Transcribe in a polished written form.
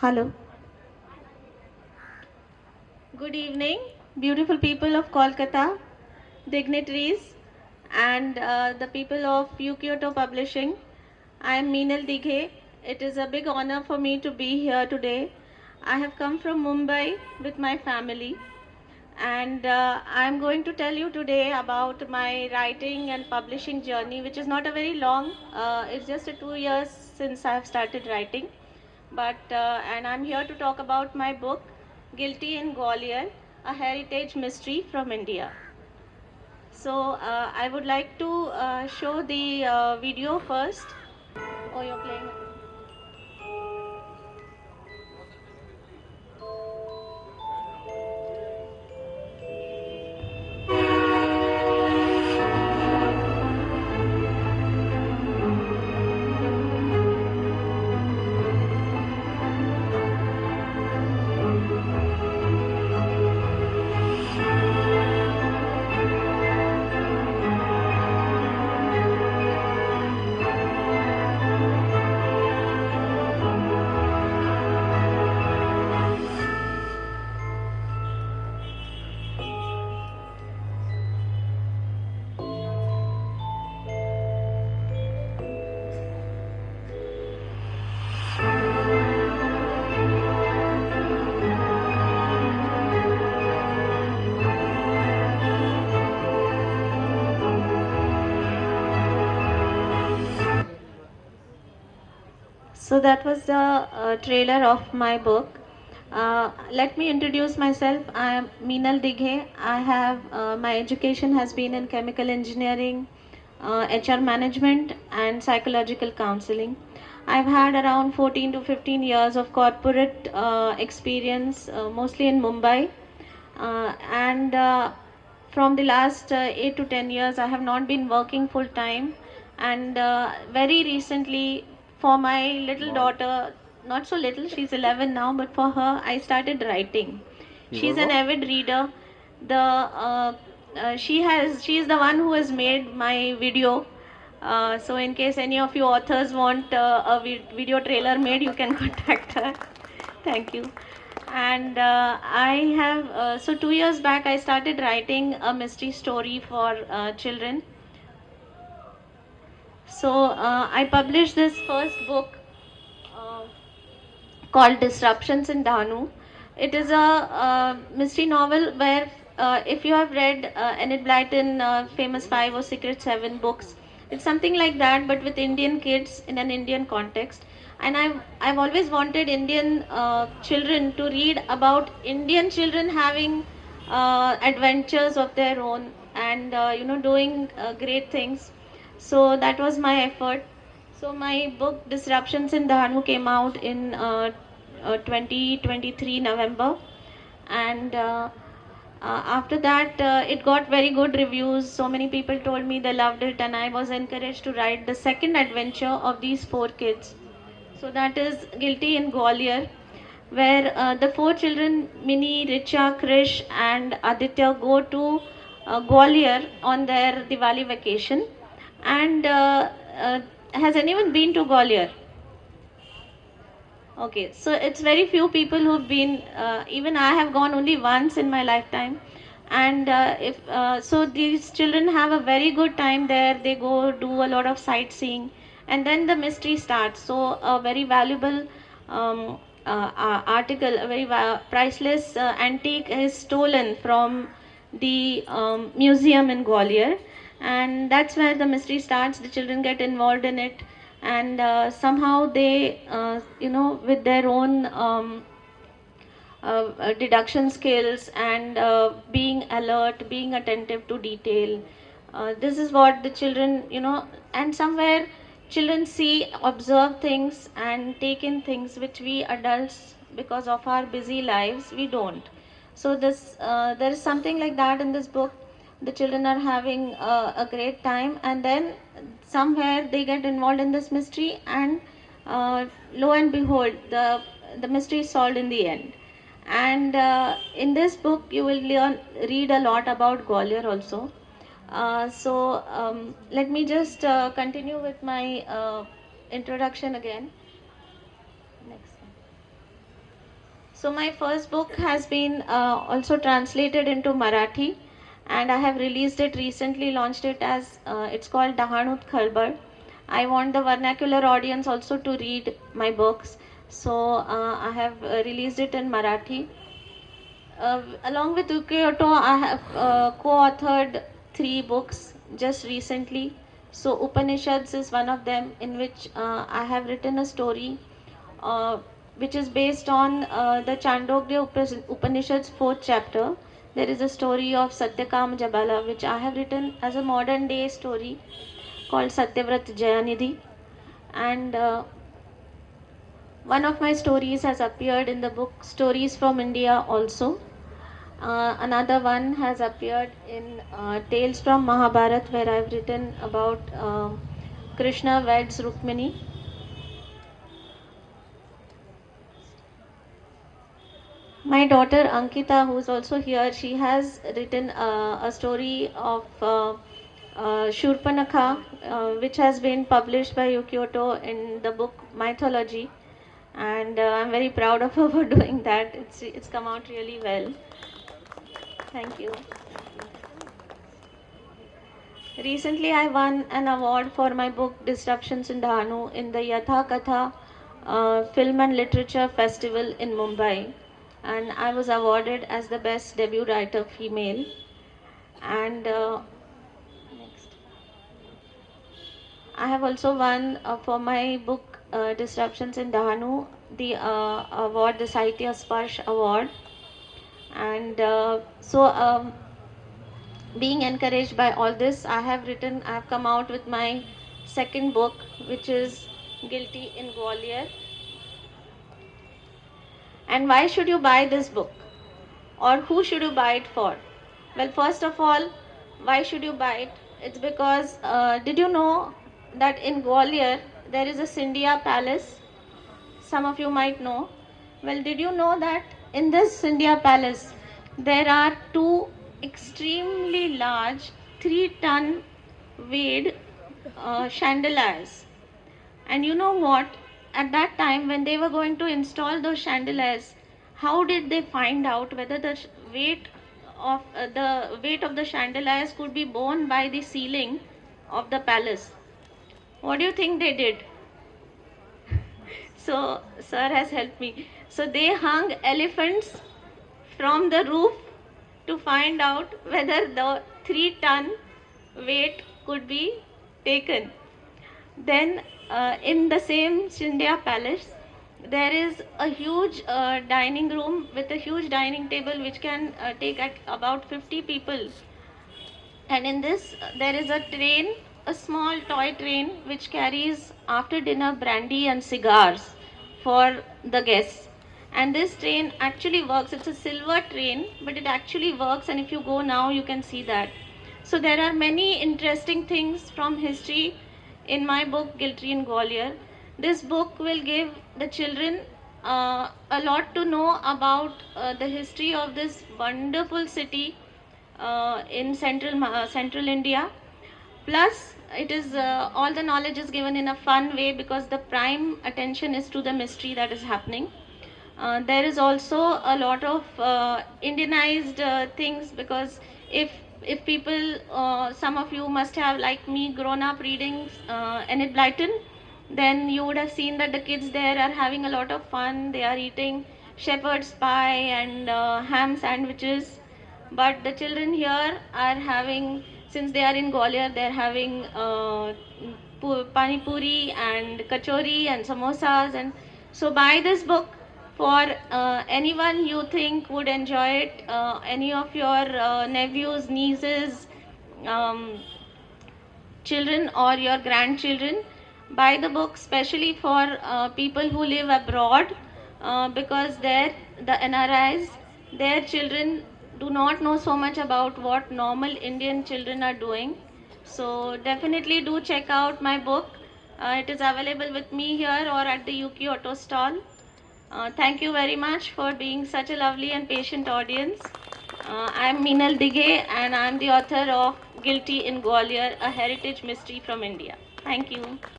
Hello. Good evening, beautiful people of Kolkata, dignitaries, and the people of Kyoto Publishing. I am Meenal Dighe. It is a big honor for me to be here today. I have come from Mumbai with my family, and I am going to tell you today about my writing and publishing journey, which is not a very long. It's just 2 years since I have started writing, and I'm here to talk about my book, Guilty in Gwalior, a heritage mystery from India. So I would like to show the video first. Oh, you're playing. So that was the trailer of my book. Let me introduce myself. I am Meenal Dighe. I have my education has been in chemical engineering, HR management, and psychological counseling. I've had around 14 to 15 years of corporate experience, mostly in Mumbai, and from the last 8 to 10 years, I have not been working full time, and very recently, for my little daughter, not so little, she's 11 now, but for her, I started writing. She's an avid reader. She is the one who has made my video. So in case any of you authors want a video trailer made, you can contact her. Thank you. And I have, so 2 years back, I started writing a mystery story for children. So I published this first book uh, called Disruptions in Dahanu. It is a mystery novel where, if you have read Enid Blyton, famous 5 or Secret 7 books, it's something like that, but with Indian kids in an Indian context. And I've always wanted Indian children to read about Indian children having adventures of their own and doing great things. So that was my effort. So my book Disruptions in Dahanu came out in 2023 November, and after that it got very good reviews. So many people told me they loved it, and I was encouraged to write the second adventure of these 4 kids. So that is Guilty in Gwalior, where the 4 children, Mini, Richa, Krish, and Aditya, go to Gwalior on their Diwali vacation. And has anyone been to Gwalior? Okay, so it's very few people who've been. Even I have gone only once in my lifetime, and if so, these children have a very good time there. They go do a lot of sightseeing, and then the mystery starts. So a very valuable article, a very priceless antique is stolen from the museum in Gwalior, and that's where the mystery starts. The children get involved in it, and somehow they with their own deduction skills and being alert, being attentive to detail, this is what the children, and somewhere children see, observe things and take in things which we adults, because of our busy lives, we don't. So this there is something like that in this book. The children are having a great time, and then somewhere they get involved in this mystery, and lo and behold, the mystery is solved in the end. And in this book you will read a lot about Gwalior also. Let me just continue with my introduction again. Next. So my first book has been also translated into Marathi, and I have released it recently, launched it as it's called Dahanut Khalbar. I want the vernacular audience also to read my books, so I have released it in Marathi. Along with Ukyoto, I have co-authored 3 books just recently. So Upanishads is one of them, in which I have written a story uh, which is based on the Chandogya Upanishads 4th chapter. There is a story of Satyakam Jabala, which I have written as a modern day story called Satyavrat Jayanidhi. And one of my stories has appeared in the book Stories from India also. Another one has appeared in Tales from Mahabharat, where I've written about Krishna weds Rukmini. My daughter Ankita, who is also here, she has written a story of Shurpanakha, which has been published by Ukyoto in the book Mythology, and I'm very proud of her for doing that. It's come out really well. Thank you. Recently, I won an award for my book Disruptions in Dahanu in the Yatha Katha Film and Literature Festival in Mumbai, and I was awarded as the best debut writer female. And next, I have also won for my book Disruptions in Dahanu the award, the Sahitya Sparsh Award. And being encouraged by all this, I have come out with my second book, which is Guilty in Gwalior. And why should you buy this book? Or who should you buy it for? Well, first of all, why should you buy it? It's because, did you know that in Gwalior there is a Scindia Palace? Some of you might know. Well, did you know that in this Scindia Palace there are 2 extremely large 3-ton weight chandeliers? And you know what? At that time, when they were going to install those chandeliers, how did they find out whether the weight of the chandeliers could be borne by the ceiling of the palace? What do you think they did? So, sir has helped me. So they hung elephants from the roof to find out whether the 3-ton weight could be taken. Then in the same Scindia Palace, there is a huge dining room with a huge dining table which can take about 50 people. And in this, there is a train, a small toy train, which carries after dinner brandy and cigars for the guests. And this train actually works. It's a silver train, but it actually works. And if you go now, you can see that. So there are many interesting things from history in my book, Guilty in Gwalior. This book will give the children a lot to know about the history of this wonderful city in central India. Plus, it is all the knowledge is given in a fun way, because the prime attention is to the mystery that is happening. There is also a lot of Indianized things, because if people, some of you must have, like me, grown up reading Enid Blyton, then you would have seen that the kids there are having a lot of fun. They are eating shepherd's pie and ham sandwiches. But the children here are having, since they are in Gwalior, they are having pani puri and kachori and samosas. And so buy this book for anyone you think would enjoy it, any of your nephews, nieces, children or your grandchildren. Buy the book specially for people who live abroad, because there the NRIs, their children do not know so much about what normal Indian children are doing. So definitely do check out my book. It is available with me here or at the Ukyoto stall. Thank you very much for being such a lovely and patient audience. I am Meenal Dighe, and I am the author of Guilty in Gwalior, a heritage mystery from India. Thank you.